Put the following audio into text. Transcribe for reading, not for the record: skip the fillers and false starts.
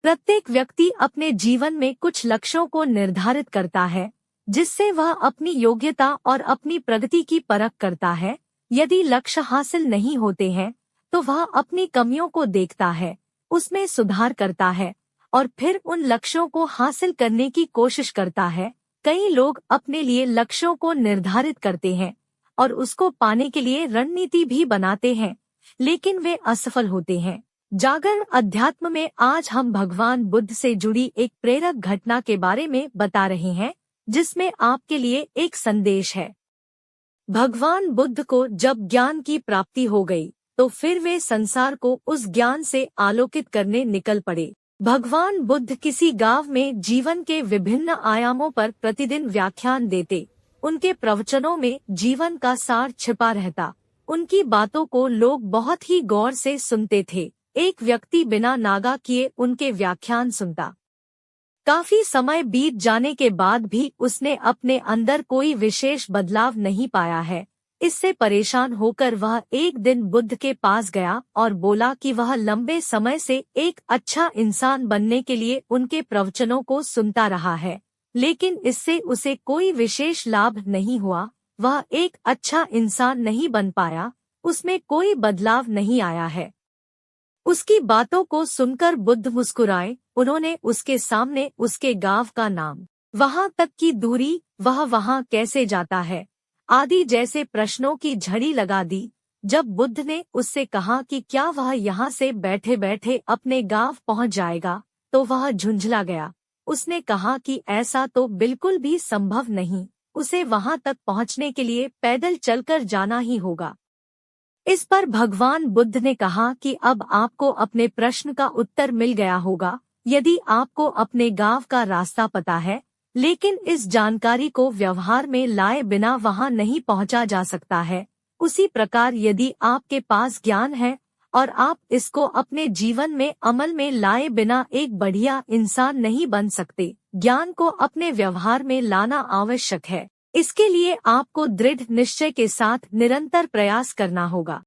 प्रत्येक व्यक्ति अपने जीवन में कुछ लक्ष्यों को निर्धारित करता है, जिससे वह अपनी योग्यता और अपनी प्रगति की परख करता है। यदि लक्ष्य हासिल नहीं होते हैं, तो वह अपनी कमियों को देखता है, उसमें सुधार करता है और फिर उन लक्ष्यों को हासिल करने की कोशिश करता है। कई लोग अपने लिए लक्ष्यों को निर्धारित करते हैं और उसको पाने के लिए रणनीति भी बनाते हैं, लेकिन वे असफल होते हैं। जागरण अध्यात्म में आज हम भगवान बुद्ध से जुड़ी एक प्रेरक घटना के बारे में बता रहे हैं, जिसमें आपके लिए एक संदेश है। भगवान बुद्ध को जब ज्ञान की प्राप्ति हो गई, तो फिर वे संसार को उस ज्ञान से आलोकित करने निकल पड़े। भगवान बुद्ध किसी गांव में जीवन के विभिन्न आयामों पर प्रतिदिन व्याख्यान देते। उनके प्रवचनों में जीवन का सार छिपा रहता। उनकी बातों को लोग बहुत ही गौर से सुनते थे। एक व्यक्ति बिना नागा किए उनके व्याख्यान सुनता। काफी समय बीत जाने के बाद भी उसने अपने अंदर कोई विशेष बदलाव नहीं पाया है। इससे परेशान होकर वह एक दिन बुद्ध के पास गया और बोला कि वह लंबे समय से एक अच्छा इंसान बनने के लिए उनके प्रवचनों को सुनता रहा है, लेकिन इससे उसे कोई विशेष लाभ नहीं हुआ। वह एक अच्छा इंसान नहीं बन पाया, उसमें कोई बदलाव नहीं आया है। उसकी बातों को सुनकर बुद्ध मुस्कुराए। उन्होंने उसके सामने उसके गांव का नाम, वहां तक की दूरी, वह वहां कैसे जाता है आदि जैसे प्रश्नों की झड़ी लगा दी। जब बुद्ध ने उससे कहा कि क्या वह यहाँ से बैठे बैठे अपने गांव पहुँच जाएगा, तो वह झुंझला गया। उसने कहा कि ऐसा तो बिल्कुल भी संभव नहीं, उसे वहां तक पहुँचने के लिए पैदल चलकर जाना ही होगा। इस पर भगवान बुद्ध ने कहा कि अब आपको अपने प्रश्न का उत्तर मिल गया होगा। यदि आपको अपने गांव का रास्ता पता है, लेकिन इस जानकारी को व्यवहार में लाए बिना वहां नहीं पहुंचा जा सकता है, उसी प्रकार यदि आपके पास ज्ञान है और आप इसको अपने जीवन में अमल में लाए बिना एक बढ़िया इंसान नहीं बन सकते। ज्ञान को अपने व्यवहार में लाना आवश्यक है। इसके लिए आपको दृढ़ निश्चय के साथ निरंतर प्रयास करना होगा।